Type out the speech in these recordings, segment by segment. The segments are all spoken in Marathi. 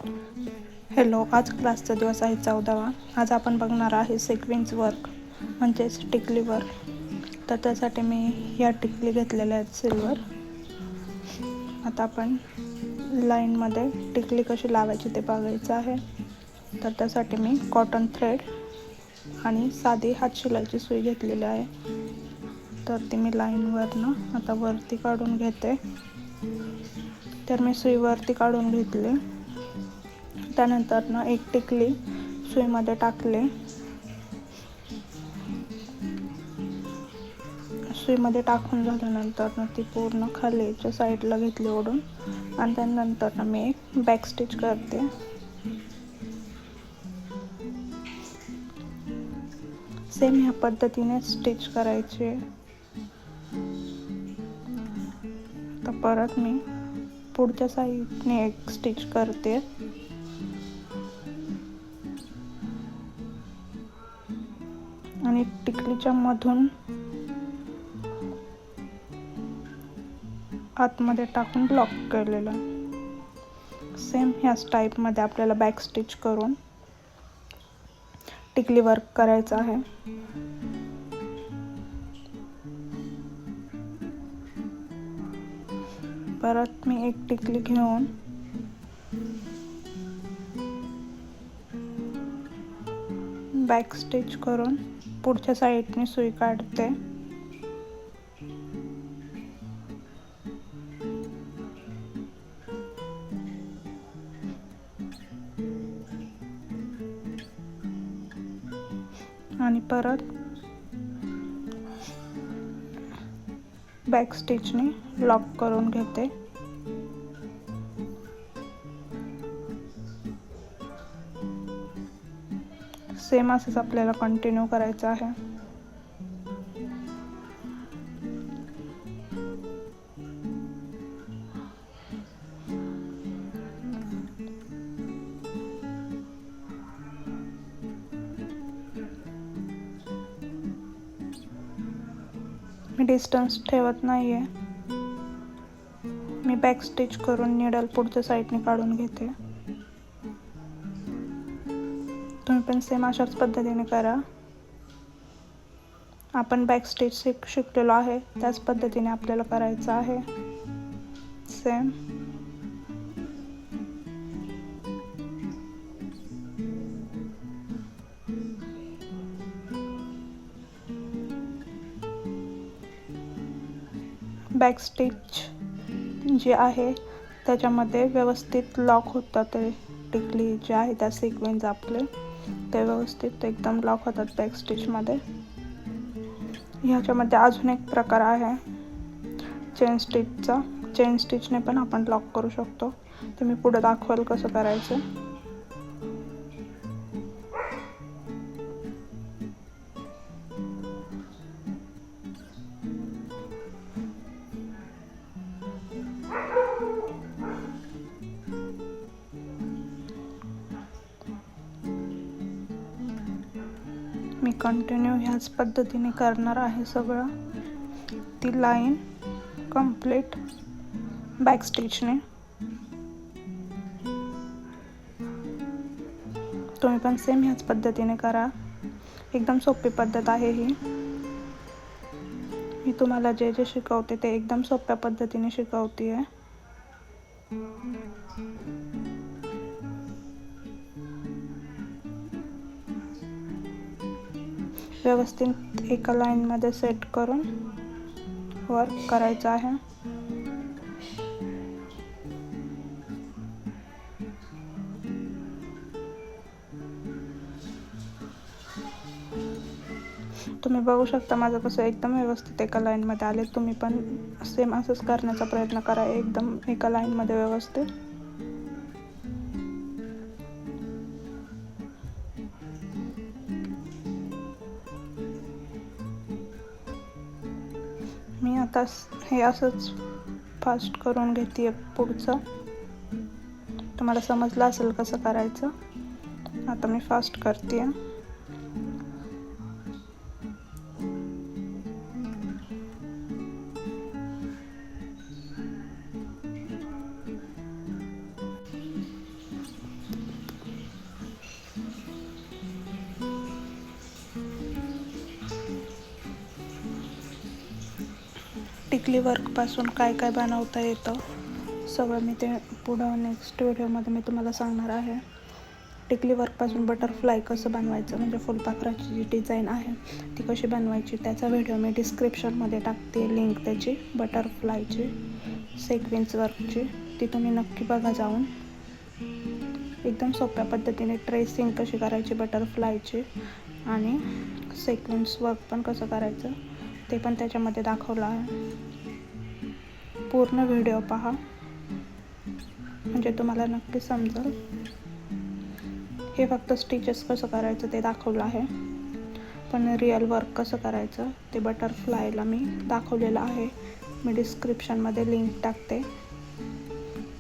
हॅलो, आज क्लासचा दिवस आहे 14वा. आज आपण बघणार आहे सिक्वेन्स वर्क म्हणजेच टिकली वर्क. तर त्यासाठी मी या टिकली घेतलेल्या आहेत सिल्वर. आता आपण लाईनमध्ये टिकली कशी लावायची ते बघायचं आहे. तर त्यासाठी मी कॉटन थ्रेड आणि साधी हातशिलाईची सुई घेतलेली आहे. तर ती मी लाईनवरनं आता वरती काढून घेते. तर मी सुई वरती काढून घेतली. त्यानंतर एक टिकली सुईमध्ये टाकले. सुईमध्ये टाकून झाल्यानंतर ती पूर्ण खालीच्या साईडला घेतली ओढून, आणि त्यानंतर मी एक बॅक स्टिच करते. सेम ह्या पद्धतीने स्टिच करायचे. तर परत मी पुढच्या साईडने एक स्टिच करते. आणि टिकलीच्या मधून आतमध्ये टाकून ब्लॉक केलेलं. सेम ह्याच टाईपमध्ये आपल्याला बॅक स्टिच करून टिकली वर्क करायचं आहे. परत मी एक टिकली घेऊन बॅक स्टिच करून पुढच्या साईडने सुई काढते. आणि परत बॅक स्टिचने लॉक करून घेते. सेम असंच आपल्याला कंटिन्यू करायचं आहे. मी डिस्टन्स ठेवत नाहीये. मी बॅक स्टिच करून निडल पुढच्या साईडने काढून घेते. तुम्ही पण सेम अशाच पद्धतीने करा. आपण बॅक स्टिच शिकलेलो आहे त्याच पद्धतीने आपल्याला करायचं आहे. सेम बॅक स्टिच जे आहे त्याच्यामध्ये व्यवस्थित लॉक होतात. ते टिकली जे आहे त्या सिक्वेन्स आपले ते व्यवस्थित एकदम लॉक होतात बॅक स्टिचमध्ये. ह्याच्यामध्ये अजून एक प्रकार आहे चेन स्टिचचा. चेन स्टिचने पण आपण लॉक करू शकतो. ते मी पुढे दाखवेल कसं करायचं. मी कंटिन्यू ह्याच पद्धतीने करणार आहे सगळं. ती लाईन कंप्लीट बॅक स्टिचने. तुम्ही पण सेम ह्याच पद्धतीने करा. एकदम सोपी पद्धत आहे ही. मी तुम्हाला जे जे शिकवते ते एकदम सोप्या पद्धतीने शिकवते. व्यवस्थित एका लाईनमध्ये सेट करून वर्क करायचं आहे. तुम्ही बघू शकता माझं कसं एकदम व्यवस्थित एका लाईनमध्ये आले. तुम्ही पण सेम असंच करण्याचा प्रयत्न करा एकदम एका लाईनमध्ये व्यवस्थित. मी आता हे असंच फास्ट करून घेते पुढचं. तुम्हाला समजलं असेल कसं करायचं. आता मी फास्ट करते. टिकली वर्कपासून काय काय बनवता येतं सगळं मी ते पुढं नेक्स्ट व्हिडिओमध्ये मी तुम्हाला सांगणार आहे. टिकली वर्कपासून बटरफ्लाय कसं बनवायचं, म्हणजे फुलपाखराची जी डिझाईन आहे ती कशी बनवायची, त्याचा व्हिडिओ मी डिस्क्रिप्शनमध्ये टाकते लिंक त्याची, बटरफ्लायची सिक्वेन्स वर्कची. ती तुम्ही नक्की बघा जाऊन. एकदम सोप्या पद्धतीने ट्रेसिंग कशी करायची बटरफ्लायची आणि सिक्वेन्स वर्क पण कसं करायचं ते पण त्याच्यामध्ये दाखवलं आहे. पूर्ण व्हिडिओ पहा म्हणजे तुम्हाला नक्की समजेल. हे फक्त स्टिचेस कसं करायचं ते दाखवलं आहे, पण रिअल वर्क कसं करायचं ते बटरफ्लायला मी दाखवलेलं आहे. मी डिस्क्रिप्शनमध्ये लिंक टाकते,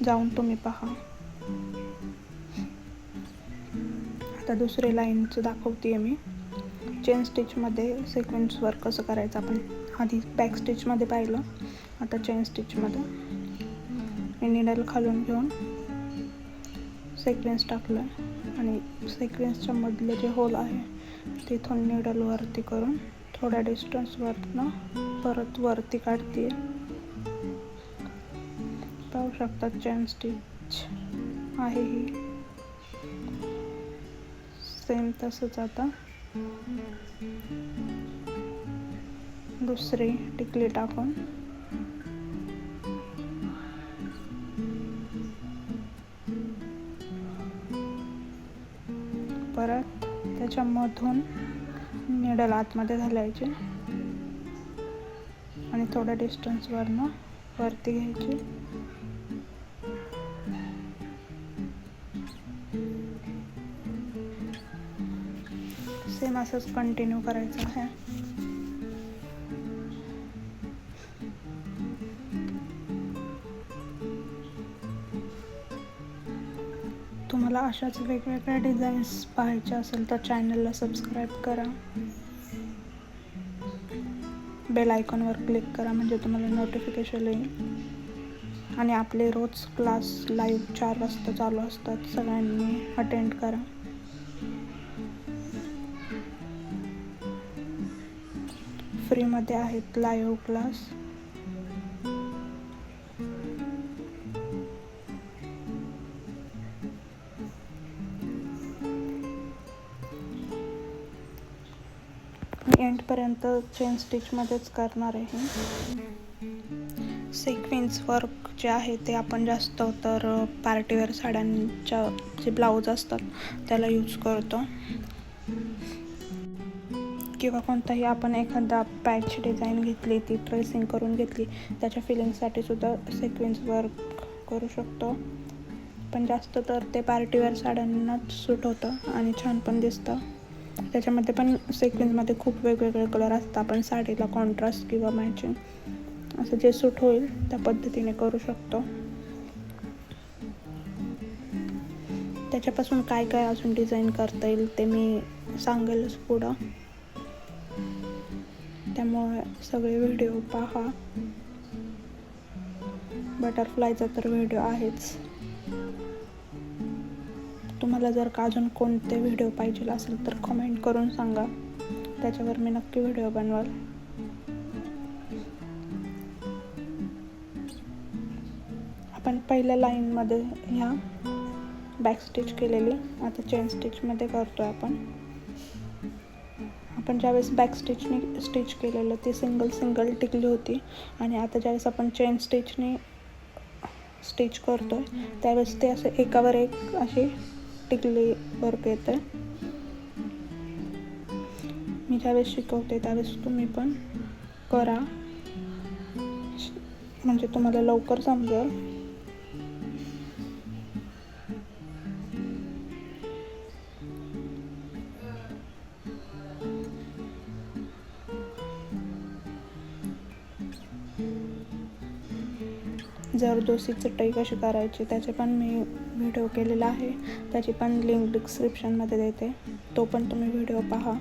जाऊन तुम्ही पहा. आता दुसरी लाईनचं दाखवते मी. चेन स्टिचमध्ये सिक्वेन्स वर्क कसं करायचं आपण आधी बॅक स्टिचमध्ये पाहिलं. आता चेन स्टिचमध्ये मी निडल खालून घेऊन सिक्वेन्स टाकलं आणि सिक्वेन्सच्या मधले जे होल आहे तिथून निडल वरती करून थोड्या डिस्टन्सवरनं परत वरती काढते. पाहू शकता चेन स्टिच आहे ही. सेम तसंच आता दुसरी टिकली टाकून परत त्याच्यामधून निडल आतमध्ये घालायची आणि थोड्या डिस्टन्सवरनं वरती घ्यायची. सेम असंच कंटिन्यू करायचं आहे. तुम्हाला अशाच वेगवेगळ्या डिझाईन्स पाहायच्या असेल तर चॅनलला सबस्क्राईब करा, बेल आयकॉनवर क्लिक करा म्हणजे तुम्हाला नोटिफिकेशन येईल. आणि आपले रोज क्लास लाईव्ह 4 वाजता चालू असतात, सगळ्यांनी अटेंड करा. फ्रीमध्ये आहेत लाईव्ह क्लास. मी एंडपर्यंत चेन स्टिचमध्येच करणार आहे. सिक्वेन्स वर्क जे आहे ते आपण जास्त तर पार्टीवेअर साड्यांच्या जे ब्लाऊज असतात त्याला यूज करतो, किंवा कोणताही आपण एखादा पॅच डिझाईन घेतली, ती ट्रेसिंग करून घेतली, त्याच्या फिलिंगसाठी सुद्धा सिक्वेन्स वर्क करू शकतो. पण जास्त तर ते पार्टीवेअर साड्यांनाच सूट होतं आणि छान पण दिसतं. त्याच्यामध्ये पण सिक्वेन्समध्ये खूप वेगवेगळे कलर असतात. आपण साडीला कॉन्ट्रास्ट किंवा मॅचिंग असं जे सूट होईल त्या पद्धतीने करू शकतो. त्याच्यापासून काय काय अजून डिझाईन करता येईल ते मी सांगेलच पुढं, त्यामुळे सगळे व्हिडिओ पहा. बटरफ्लायचा तर व्हिडिओ आहेच. तुम्हाला जर का अजून कोणते व्हिडिओ पाहिजे असेल तर कमेंट करून सांगा, त्याच्यावर मी नक्की व्हिडिओ बनवाल. आपण पहिल्या लाईनमध्ये ह्या बॅक स्टिच केलेली आता चेन स्टिचमध्ये करतो आहे. आपण ज्यावेळेस बॅक स्टिचने स्टिच केलेलं ती सिंगल टिकली होती आणि आता ज्यावेळेस आपण चेन स्टिचने स्टिच करतो आहे त्यावेळेस ते असं एकावर एक अशी टिकली वर्क येतं. मी ज्यावेळेस शिकवते त्यावेळेस तुम्ही पण करा म्हणजे तुम्हाला लवकर समजेल. जरदोसी चटई कशी करायची त्याचे पण मी व्हिडिओ केलेला आहे, त्याची पण लिंक डिस्क्रिप्शनमध्ये देते, तो पण तुम्ही व्हिडिओ पहा.